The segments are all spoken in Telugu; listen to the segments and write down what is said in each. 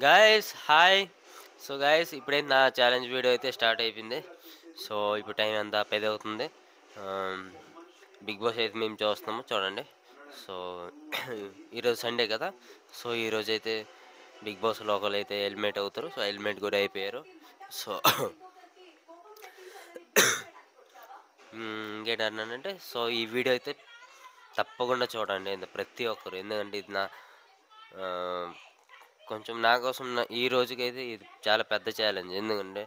Guys hi. సో గాయ్స్ ఇప్పుడైతే నా ఛాలెంజ్ వీడియో అయితే స్టార్ట్ అయిపోయింది. సో ఇప్పుడు టైం అంతా 10 అవుతుంది. బిగ్ బాస్ అయితే మేము చూస్తున్నాము, చూడండి. సో ఈరోజు సండే కదా. సో ఈరోజు అయితే బిగ్ బాస్ లోకల్ అయితే ఎలిమినేట్ అవుతారు. సో ఎలిమినేట్ కూడా అయిపోయారు. సో ఇంకేంటన్నానంటే, సో ఈ వీడియో అయితే తప్పకుండా చూడండి ప్రతి ఒక్కరు, ఎందుకంటే ఇది నా ఆ, కొంచెం నా కోసం ఈ రోజుకైతే ఇది చాలా పెద్ద ఛాలెంజ్. ఎందుకంటే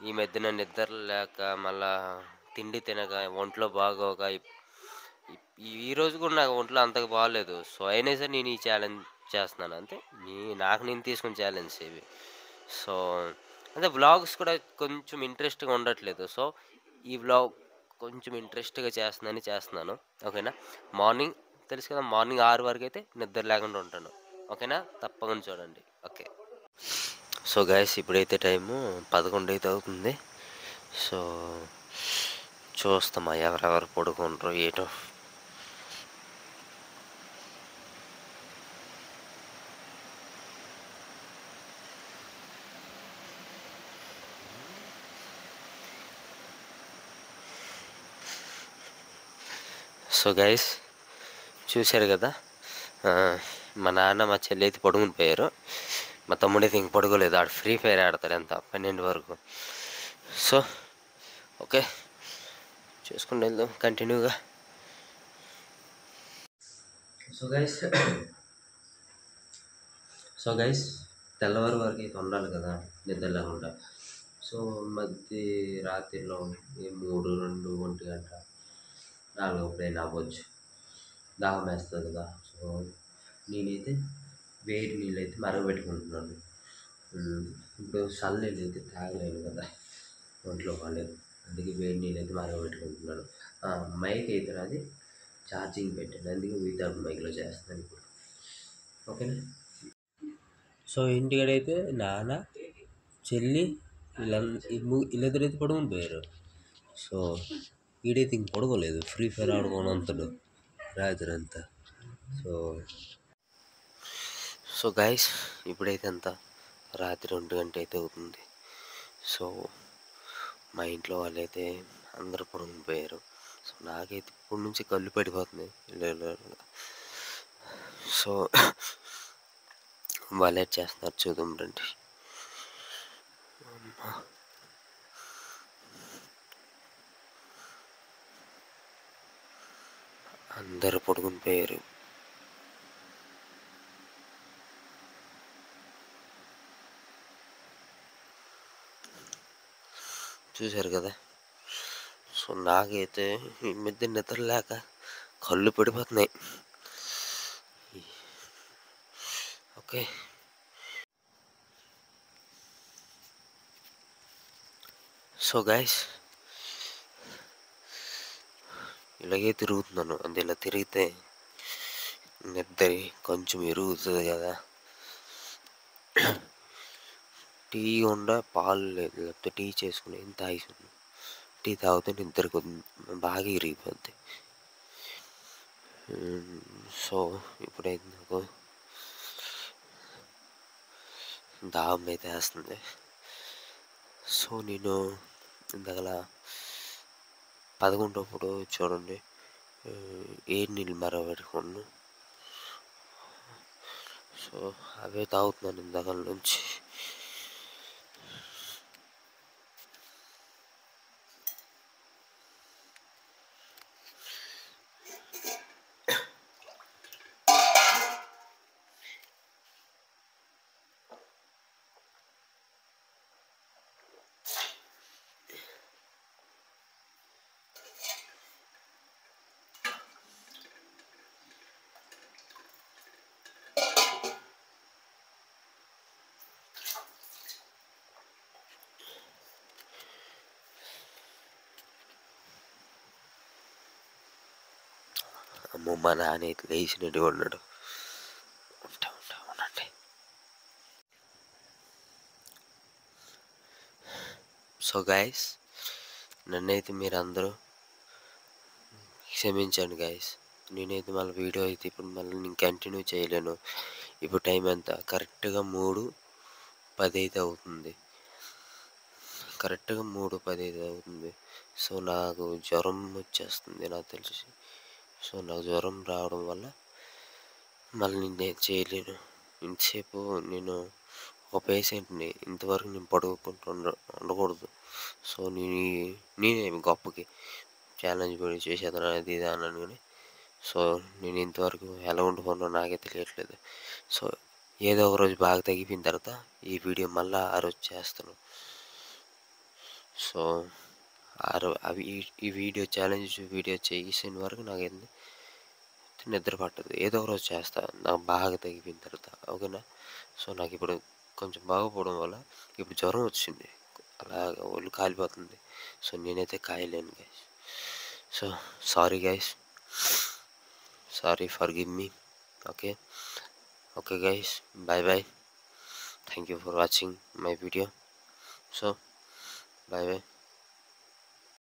ఈ మధ్యన నిద్ర లేక, మళ్ళా తిండి తినక, ఒంట్లో బాగోక, ఈ రోజు కూడా నాకు ఒంట్లో అంతగా బాగాలేదు. సో అయినా సరే నేను ఈ ఛాలెంజ్ చేస్తున్నాను. అంతే, నాకు నేను తీసుకున్న ఛాలెంజ్ ఇవి. సో అంటే వ్లాగ్స్ కూడా కొంచెం ఇంట్రెస్ట్గా ఉండట్లేదు. సో ఈ వ్లాగ్ కొంచెం ఇంట్రెస్ట్గా చేస్తున్నాను. ఓకేనా? మార్నింగ్ తెలుసు కదా, మార్నింగ్ 6 వరకు అయితే నిద్ర లేకుండా ఉంటాను. ఓకేనా? తప్పకుండా చూడండి. ఓకే. సో గైస్ ఇప్పుడైతే టైము 11 అయితే అవుతుంది. సో చూస్తామా ఎవరెవరు పడుకుంటారో ఏటో. సో గైస్ చూశారు కదా, మా నాన్న మా చెల్లి అయితే పడుకుని పోయారు. మా తమ్ముడు అయితే ఇంక పడుకోలేదు, ఆడు ఫ్రీ ఫైర్ ఆడతాడు ఎంత 12 వరకు. సో ఓకే, చూసుకుని వెళ్దాం కంటిన్యూగా. సో గైస్ తెల్లవారు వరకు అయితే ఉండాలి కదా నిద్ర లేకుండా. సో రాత్రిలో 3, 2, 1 గంట 4 ఎప్పుడైనా అవ్వచ్చు, దాహం వేస్తుంది కదా. సో నేనైతే వేడి నీళ్ళు అయితే మరగబెట్టుకుంటున్నాను. ఇప్పుడు చల్లనీళ్ళు అయితే తాగలేను కదా, ఒంట్లో బాగాలేదు. అందుకే వేడి నీళ్ళు అయితే మరగబెట్టుకుంటున్నాను. మైక్ అయితే నాది ఛార్జింగ్ పెట్టాను, అందుకే వితౌట్ మైక్లో చేస్తున్నాను ఇప్పుడు. ఓకేనా? సో ఇంటికాడైతే నాన్న, చెల్లి, వీళ్ళిద్దరైతే పడుకుని పోయారు. సో వీడైతే ఇంక పడుకోలేదు, ఫ్రీ ఫైర్ ఆడుకొని అంతడు రాత్రి అంతా. సో గైస్ ఇప్పుడైతే అంతా రాత్రి 1 గంట అయితే అవుతుంది. సో మా ఇంట్లో వాళ్ళైతే అందరూ పడుకుని పోయారు. సో నాకైతే ఇప్పటి నుంచి కళ్ళు పడిపోతున్నాయి. సో వాళ్ళే చేస్తున్నారు, చూద్దాం రండి. అందరూ పడుకుని పోయారు. చూశారు కదా. సో నాకైతే ఈ మధ్య నిద్ర లేక కళ్ళు పడిపోతున్నాయి. ఓకే. సో గైస్ ఇలాగే తిరుగుతున్నాను. అంటే ఇలా తిరిగితే నిద్ర కొంచెం ఎరుగుతుంది కదా. టీ ఉండ పాలు లేదు, లేకపోతే టీ చేసుకుని ఏం తాగిస్తున్నాను. టీ తాగితే నిద్ర బాగా ఇరిగిపోద్ది. సో ఇప్పుడైతే నాకు దాహం అయితే వేస్తుంది. సో నేను ఇంతగల 11 చూడండి, ఏడు నీళ్ళు మరగబెట్టుకున్నాను. సో అవే తాగుతున్నాను ఇందాక నుంచి. అమ్మో, మా నాన్న అయితే లేచినట్టు ఉన్నాడు. ఉండండి. సో గైస్ నన్నైతే మీరు అందరూ క్షమించండి గైస్. నేనైతే మళ్ళీ వీడియో అయితే ఇప్పుడు మళ్ళీ నేను కంటిన్యూ చేయలేను, ఇప్పుడు టైం ఎంత? కరెక్ట్‌గా 3:15 అవుతుంది. కరెక్ట్‌గా 3:15 అవుతుంది. సో, నాకు జ్వరం వచ్చేస్తుంది నాకు తెలిసి. సో, నాకు జ్వరం రావడం వల్ల మళ్ళీ నేను చేయలేను. ఇంతసేపు నేను ఒక పేషెంట్‌ని. ఇంతవరకు నేను పడుకుంటూ ఉండకూడదు. సో, నేనే గొప్పకి ఛాలెంజ్ పడి చేసేద్దాను అది ఇది అన్నాను గానీ, సో, నేను ఇంతవరకు ఎలా ఉండిపోయానో నాకే తెలియట్లేదు. సో, ఏదో ఒక రోజు బాగా తగ్గిపోయిన తర్వాత ఈ వీడియో మళ్ళా ఆ రోజు చేస్తాను. సో, అవి ఈ వీడియో ఛాలెంజ్ వీడియో చేసిన వరకు నాకేంది నిద్ర పట్టదు. ఏదో ఒక రోజు చేస్తా. నాకు బాగా తగ్గిపోయిన తర్వాత. ఓకేనా? సో, నాకిప్పుడు కొంచెం బాగోపోవడం వల్ల ఇప్పుడు జ్వరం వచ్చింది. అలాగా ఒళ్ళు కాలిపోతుంది. సో, నేనైతే కాయలేను guys. So, sorry guys. Sorry forgive me. Okay. Okay guys. Bye bye. Thank you for watching my video. So, bye by.